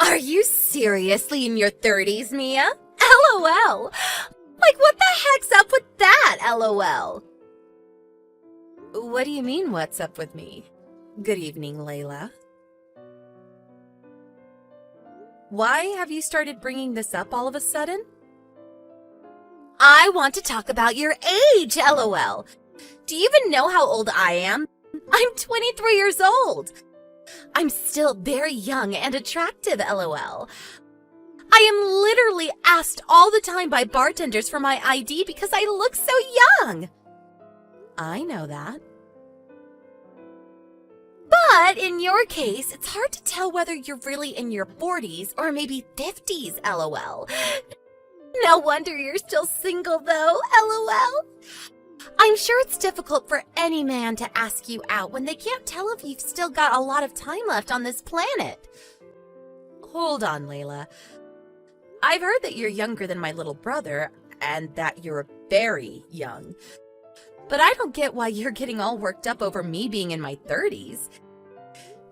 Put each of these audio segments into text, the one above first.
Are you seriously in your 30s, Mia? LOL. Like, what the heck's up with that, LOL? What do you mean, what's up with me? Good evening, Layla. Why have you started bringing this up all of a sudden? I want to talk about your age, LOL. Do you even know how old I am? I'm 23 years old. I'm still very young and attractive, LOL. I am literally asked all the time by bartenders for my ID because I look so young. I know that. But in your case, it's hard to tell whether you're really in your 40s or maybe 50s, LOL. No wonder you're still single though, LOL. I'm sure it's difficult for any man to ask you out when they can't tell if you've still got a lot of time left on this planet. Hold on, Layla. I've heard that you're younger than my little brother and that you're very young. But I don't get why you're getting all worked up over me being in my 30s.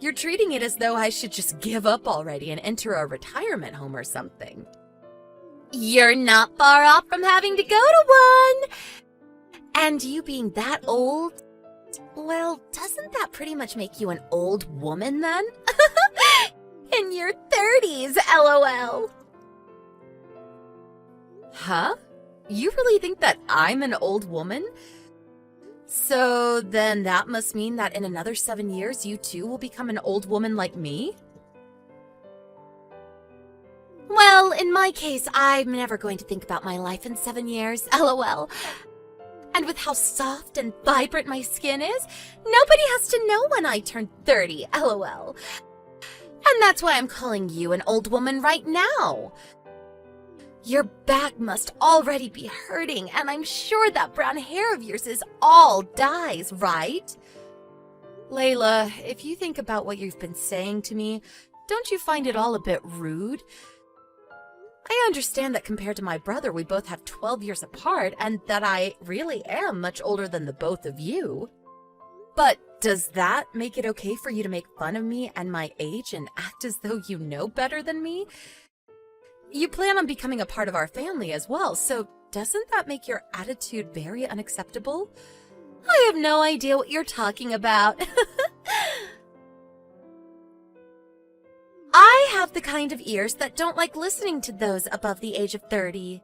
You're treating it as though I should just give up already and enter a retirement home or something. You're not far off from having to go to one. And you being that old, well, doesn't that pretty much make you an old woman then? In your 30s, LOL. Huh? You really think that I'm an old woman? So then that must mean that in another 7 years, you too will become an old woman like me? Well, in my case, I'm never going to think about my life in 7 years, LOL. And with how soft and vibrant my skin is, nobody has to know when I turn 30, LOL. And that's why I'm calling you an old woman right now. Your back must already be hurting, and I'm sure that brown hair of yours is all dyes, right? Layla, if you think about what you've been saying to me, don't you find it all a bit rude? I understand that compared to my brother, we both have 12 years apart, and that I really am much older than the both of you. But does that make it okay for you to make fun of me and my age and act as though you know better than me? You plan on becoming a part of our family as well, so doesn't that make your attitude very unacceptable? I have no idea what you're talking about. I have the kind of ears that don't like listening to those above the age of 30.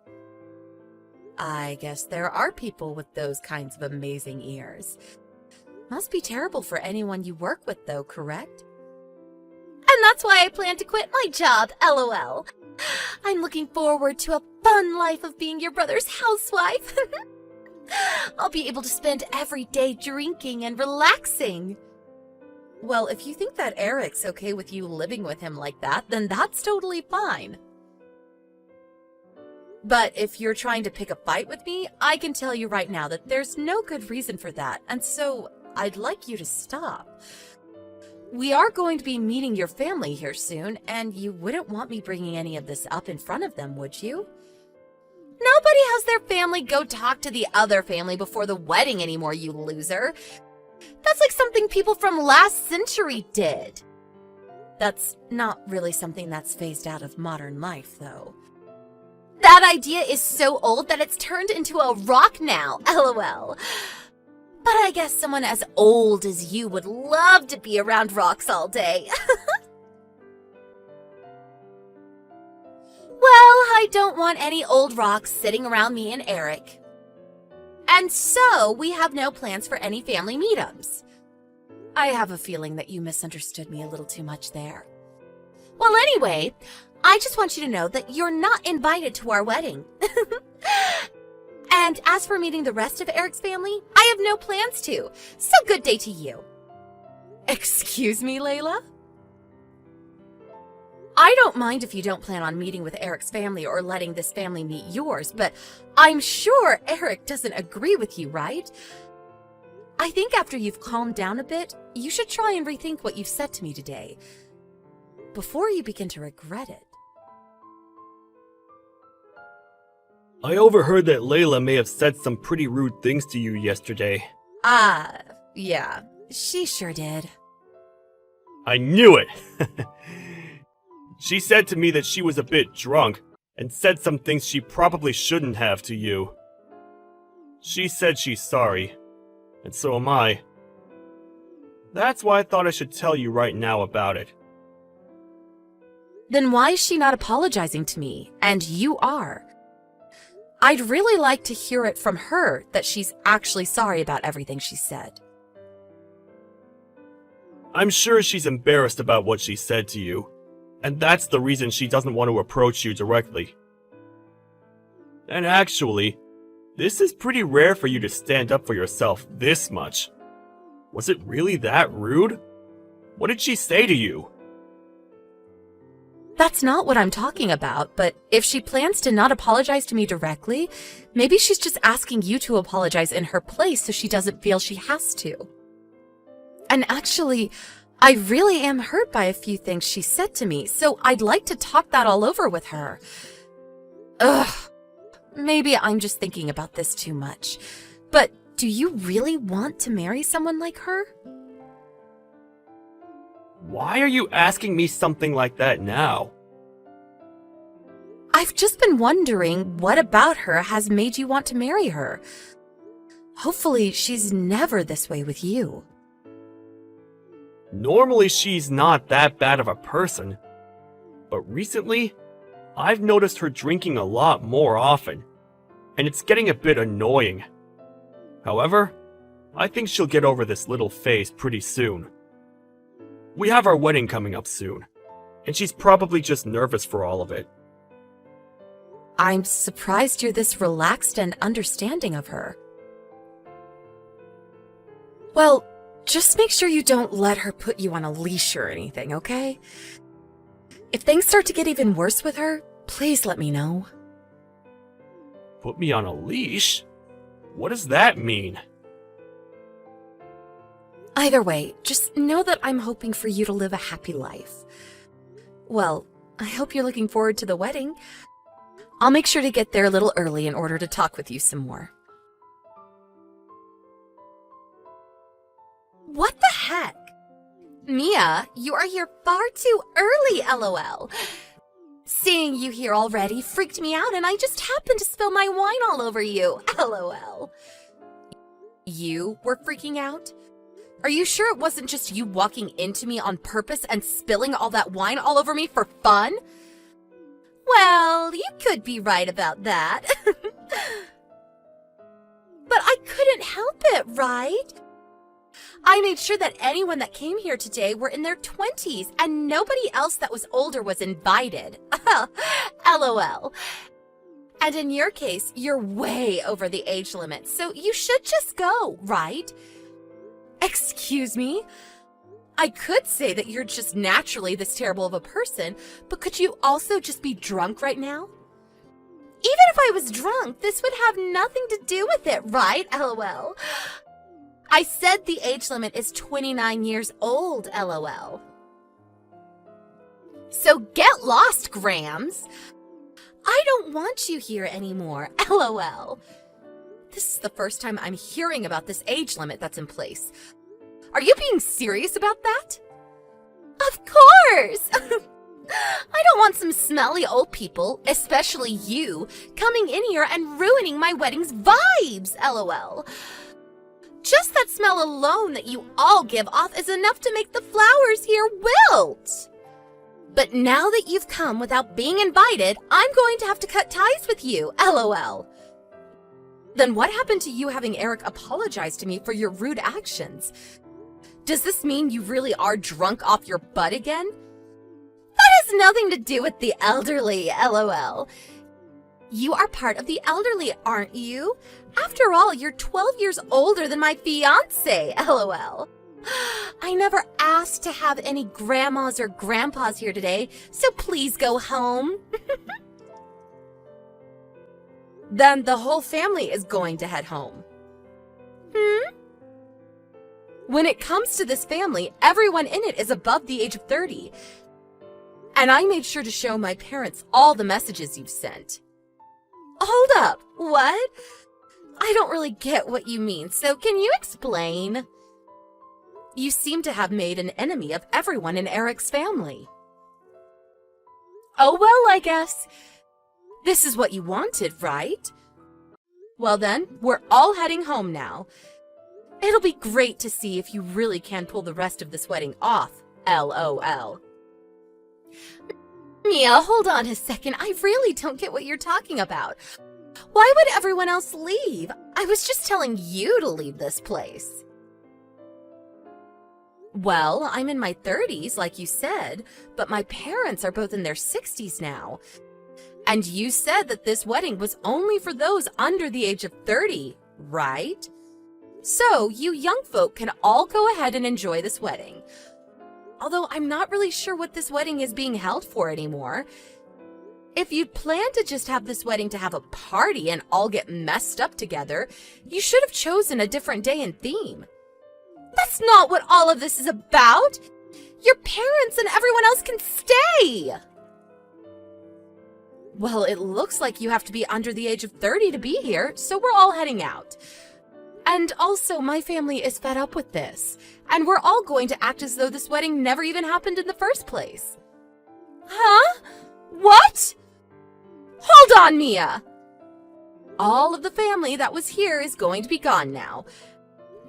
I guess there are people with those kinds of amazing ears. Must be terrible for anyone you work with, though, correct? And that's why I plan to quit my job, LOL. I'm looking forward to a fun life of being your brother's housewife. I'll be able to spend every day drinking and relaxing. Well, if you think that Eric's okay with you living with him like that, then that's totally fine. But if you're trying to pick a fight with me, I can tell you right now that there's no good reason for that, and so I'd like you to stop. We are going to be meeting your family here soon, and you wouldn't want me bringing any of this up in front of them, would you? Nobody has their family go talk to the other family before the wedding anymore, you loser. That's like something people from last century did. That's not really something that's phased out of modern life, though. That idea is so old that it's turned into a rock now, LOL. But I guess someone as old as you would love to be around rocks all day. Well, I don't want any old rocks sitting around me and Eric. And so, we have no plans for any family meetups. I have a feeling that you misunderstood me a little too much there. Well, anyway, I just want you to know that you're not invited to our wedding. And as for meeting the rest of Eric's family, I have no plans to, so good day to you. Excuse me, Layla? I don't mind if you don't plan on meeting with Eric's family or letting this family meet yours, but I'm sure Eric doesn't agree with you, right? I think after you've calmed down a bit, you should try and rethink what you've said to me today, before you begin to regret it. I overheard that Layla may have said some pretty rude things to you yesterday. Yeah, she sure did. I knew it! She said to me that she was a bit drunk and said some things she probably shouldn't have to you. She said she's sorry, and so am I. That's why I thought I should tell you right now about it. Then why is she not apologizing to me, and you are? I'd really like to hear it from her that she's actually sorry about everything she said. I'm sure she's embarrassed about what she said to you, and that's the reason she doesn't want to approach you directly. And actually, this is pretty rare for you to stand up for yourself this much. Was it really that rude? What did she say to you? That's not what I'm talking about, but if she plans to not apologize to me directly, maybe she's just asking you to apologize in her place so she doesn't feel she has to. And actually, I really am hurt by a few things she said to me, so I'd like to talk that all over with her. Ugh, maybe I'm just thinking about this too much, but do you really want to marry someone like her? Why are you asking me something like that now? I've just been wondering what about her has made you want to marry her. Hopefully, she's never this way with you. Normally she's not that bad of a person, but recently, I've noticed her drinking a lot more often, and it's getting a bit annoying. However, I think she'll get over this little phase pretty soon. We have our wedding coming up soon, and she's probably just nervous for all of it. I'm surprised you're this relaxed and understanding of her. Well, just make sure you don't let her put you on a leash or anything, okay? If things start to get even worse with her, please let me know. Put me on a leash? What does that mean? Either way, just know that I'm hoping for you to live a happy life. Well, I hope you're looking forward to the wedding. I'll make sure to get there a little early in order to talk with you some more. What the heck? Mia, you are here far too early, LOL. Seeing you here already freaked me out and I just happened to spill my wine all over you, LOL. You were freaking out? Are you sure it wasn't just you walking into me on purpose and spilling all that wine all over me for fun? Well, you could be right about that. But I couldn't help it, right? I made sure that anyone that came here today were in their 20s and nobody else that was older was invited. LOL. And in your case, you're way over the age limit, so you should just go, right? Excuse me? I could say that you're just naturally this terrible of a person, but could you also just be drunk right now? Even if I was drunk, this would have nothing to do with it, right? LOL. I said the age limit is 29 years old, LOL. So get lost, Grams. I don't want you here anymore, LOL. This is the first time I'm hearing about this age limit that's in place. Are you being serious about that? Of course! I don't want some smelly old people, especially you, coming in here and ruining my wedding's vibes, LOL. Just that smell alone that you all give off is enough to make the flowers here wilt. But now that you've come without being invited, I'm going to have to cut ties with you, LOL. Then what happened to you having Eric apologize to me for your rude actions? Does this mean you really are drunk off your butt again? That has nothing to do with the elderly, LOL. You are part of the elderly, aren't you? After all, you're 12 years older than my fiancé, LOL. I never asked to have any grandmas or grandpas here today, so please go home. Then the whole family is going to head home. When it comes to this family, everyone in it is above the age of 30. And I made sure to show my parents all the messages you've sent. Hold up, what? I don't really get what you mean, so can you explain? You seem to have made an enemy of everyone in Eric's family. Oh well, I guess. This is what you wanted, right? Well then, we're all heading home now. It'll be great to see if you really can pull the rest of this wedding off, LOL. Mia, hold on a second. I really don't get what you're talking about. Why would everyone else leave? I was just telling you to leave this place. Well, I'm in my 30s, like you said, but my parents are both in their 60s now. And you said that this wedding was only for those under the age of 30, right? So, you young folk can all go ahead and enjoy this wedding. Although I'm not really sure what this wedding is being held for anymore. If you'd planned to just have this wedding to have a party and all get messed up together, you should have chosen a different day and theme. That's not what all of this is about! Your parents and everyone else can stay! Well, it looks like you have to be under the age of 30 to be here, so we're all heading out. And also, my family is fed up with this, and we're all going to act as though this wedding never even happened in the first place. Huh? What? Hold on, Mia! All of the family that was here is going to be gone now.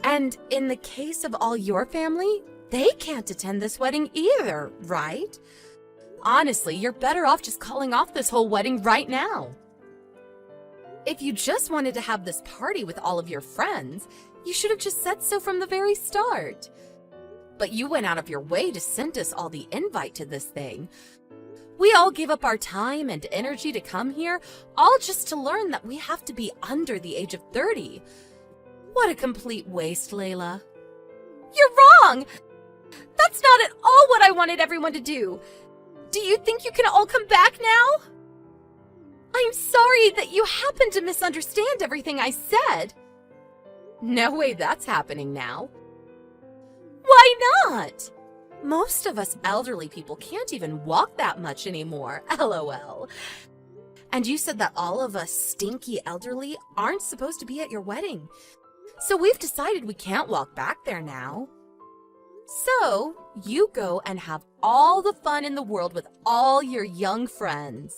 And in the case of all your family, they can't attend this wedding either, right? Honestly, you're better off just calling off this whole wedding right now. If you just wanted to have this party with all of your friends, you should have just said so from the very start. But you went out of your way to send us all the invite to this thing. We all give up our time and energy to come here, all just to learn that we have to be under the age of 30. What a complete waste, Layla. You're wrong! That's not at all what I wanted everyone to do. Do you think you can all come back now? I'm sorry that you happened to misunderstand everything I said. No way that's happening now. Why not? Most of us elderly people can't even walk that much anymore, LOL. And you said that all of us stinky elderly aren't supposed to be at your wedding. So we've decided we can't walk back there now. So, you go and have all the fun in the world with all your young friends.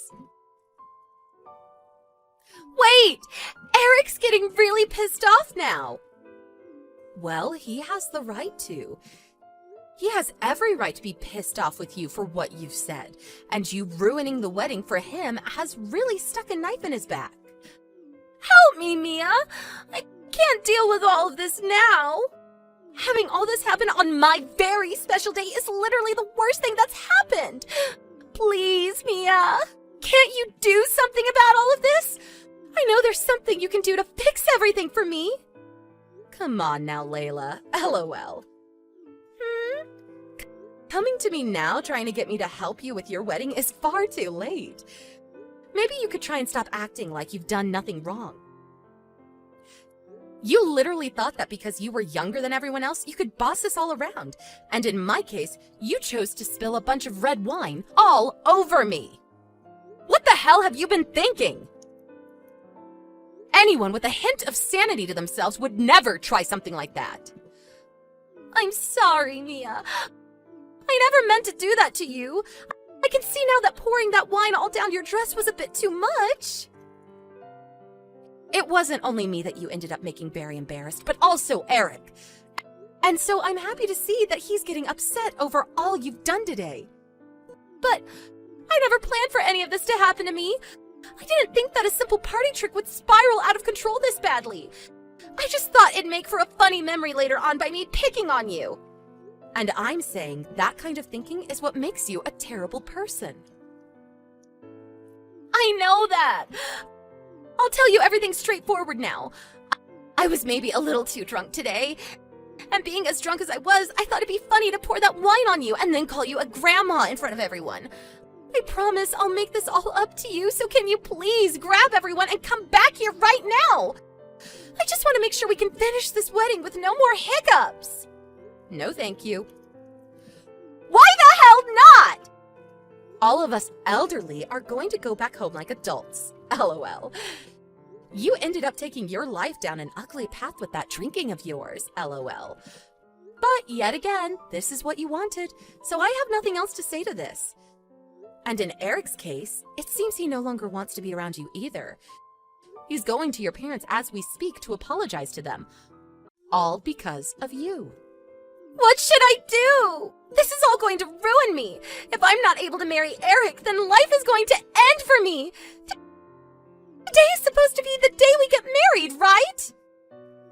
Wait! Eric's getting really pissed off now. Well, he has the right to. He has every right to be pissed off with you for what you've said, and you ruining the wedding for him has really stuck a knife in his back. Help me, Mia! I can't deal with all of this now. Having all this happen on my very special day is literally the worst thing that's happened. Please, Mia, can't you do something about all of this? I know there's something you can do to fix everything for me. Come on now, Layla. LOL. Coming to me now trying to get me to help you with your wedding is far too late. Maybe you could try and stop acting like you've done nothing wrong. You literally thought that because you were younger than everyone else, you could boss us all around. And in my case, you chose to spill a bunch of red wine all over me. What the hell have you been thinking? Anyone with a hint of sanity to themselves would never try something like that. I'm sorry, Mia. I never meant to do that to you. I can see now that pouring that wine all down your dress was a bit too much. It wasn't only me that you ended up making very embarrassed, but also Eric. And so I'm happy to see that he's getting upset over all you've done today. But I never planned for any of this to happen to me. I didn't think that a simple party trick would spiral out of control this badly. I just thought it'd make for a funny memory later on by me picking on you. And I'm saying that kind of thinking is what makes you a terrible person. I know that. I'll tell you everything straightforward now. I was maybe a little too drunk today. And being as drunk as I was, I thought it'd be funny to pour that wine on you and then call you a grandma in front of everyone. I promise I'll make this all up to you, so can you please grab everyone and come back here right now? I just want to make sure we can finish this wedding with no more hiccups. No, thank you. Why the hell not? All of us elderly are going to go back home like adults. LOL. You ended up taking your life down an ugly path with that drinking of yours. LOL. But yet again, this is what you wanted, so I have nothing else to say to this. And in Eric's case, it seems he no longer wants to be around you either. He's going to your parents as we speak to apologize to them. All because of you. What should I do? This is all going to ruin me. If I'm not able to marry Eric, then life is going to end for me. Today is supposed to be the day we get married, right?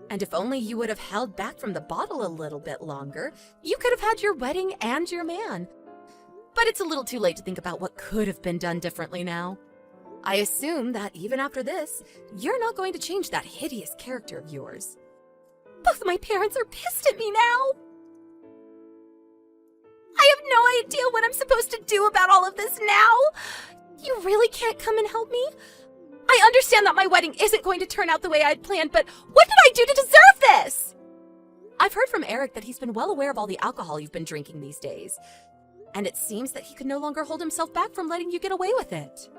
And if only you would have held back from the bottle a little bit longer, you could have had your wedding and your man. But it's a little too late to think about what could have been done differently now. I assume that even after this, you're not going to change that hideous character of yours. Both my parents are pissed at me now. I have no idea what I'm supposed to do about all of this now. You really can't come and help me? I understand that my wedding isn't going to turn out the way I'd planned, but what did I do to deserve this? I've heard from Eric that he's been well aware of all the alcohol you've been drinking these days. And it seems that he could no longer hold himself back from letting you get away with it.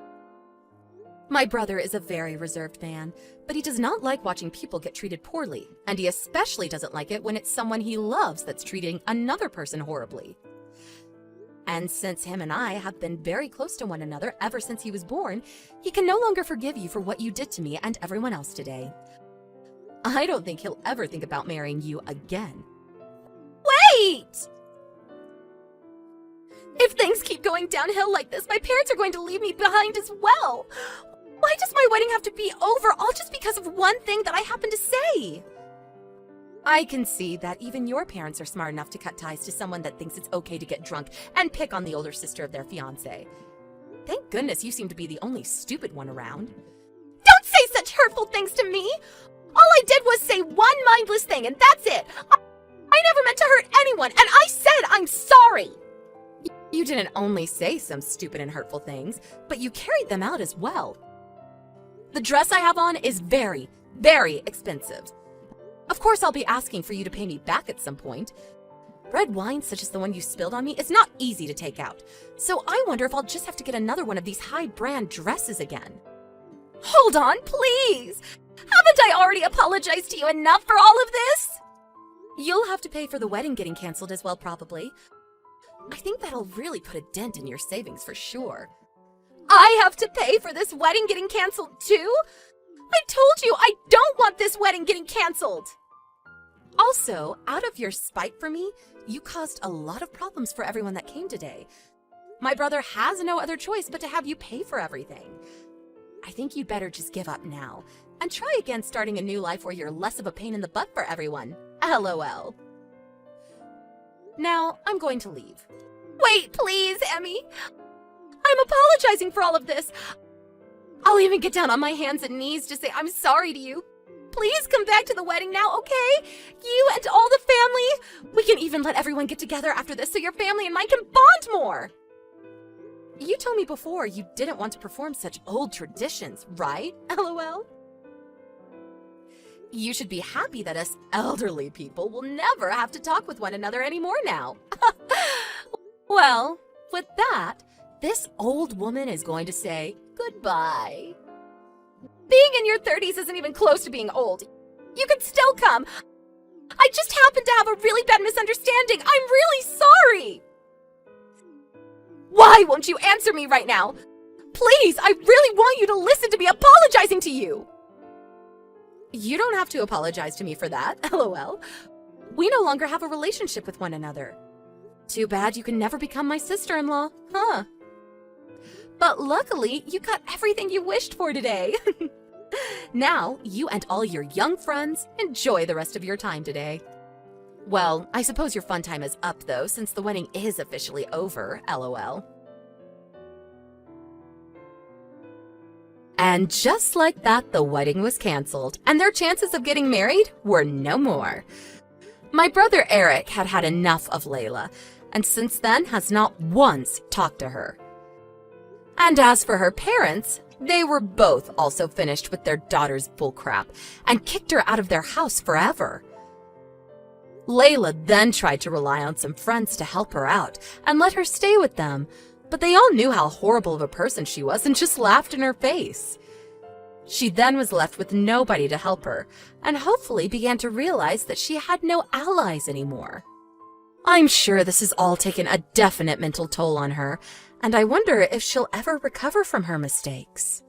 My brother is a very reserved man, but he does not like watching people get treated poorly, and he especially doesn't like it when it's someone he loves that's treating another person horribly. And since him and I have been very close to one another ever since he was born, he can no longer forgive you for what you did to me and everyone else today. I don't think he'll ever think about marrying you again. Wait! If things keep going downhill like this, my parents are going to leave me behind as well. Why does my wedding have to be over all just because of one thing that I happen to say? I can see that even your parents are smart enough to cut ties to someone that thinks it's okay to get drunk and pick on the older sister of their fiancé. Thank goodness you seem to be the only stupid one around. Don't say such hurtful things to me! All I did was say one mindless thing and that's it! I never meant to hurt anyone, and I said I'm sorry! You didn't only say some stupid and hurtful things, but you carried them out as well. The dress I have on is very, very expensive. Of course I'll be asking for you to pay me back at some point. Red wine such as the one you spilled on me is not easy to take out, so I wonder if I'll just have to get another one of these high-brand dresses again. Hold on, please! Haven't I already apologized to you enough for all of this? You'll have to pay for the wedding getting canceled as well, probably. I think that'll really put a dent in your savings for sure. I have to pay for this wedding getting canceled too? I told you I don't want this wedding getting canceled! Also, out of your spite for me, you caused a lot of problems for everyone that came today. My brother has no other choice but to have you pay for everything. I think you'd better just give up now, and try again starting a new life where you're less of a pain in the butt for everyone. LOL. Now, I'm going to leave. Wait, please, Emmy! I'm apologizing for all of this. I'll even get down on my hands and knees to say I'm sorry to you. Please come back to the wedding now, okay? You and all the family. We can even let everyone get together after this so your family and mine can bond more. You told me before you didn't want to perform such old traditions, right? LOL. You should be happy that us elderly people will never have to talk with one another anymore now. Well, with that, this old woman is going to say goodbye. Being in your 30s isn't even close to being old. You could still come. I just happened to have a really bad misunderstanding. I'm really sorry. Why won't you answer me right now? Please, I really want you to listen to me apologizing to you. You don't have to apologize to me for that, LOL. We no longer have a relationship with one another. Too bad you can never become my sister-in-law, huh? But luckily, you got everything you wished for today. Now, you and all your young friends enjoy the rest of your time today. Well, I suppose your fun time is up though, since the wedding is officially over, LOL. And just like that, the wedding was canceled, and their chances of getting married were no more. My brother Eric had had enough of Layla, and since then has not once talked to her. And as for her parents, they were both also finished with their daughter's bullcrap and kicked her out of their house forever. Layla then tried to rely on some friends to help her out and let her stay with them, but they all knew how horrible of a person she was and just laughed in her face. She then was left with nobody to help her, and hopefully began to realize that she had no allies anymore. I'm sure this has all taken a definite mental toll on her, and I wonder if she'll ever recover from her mistakes.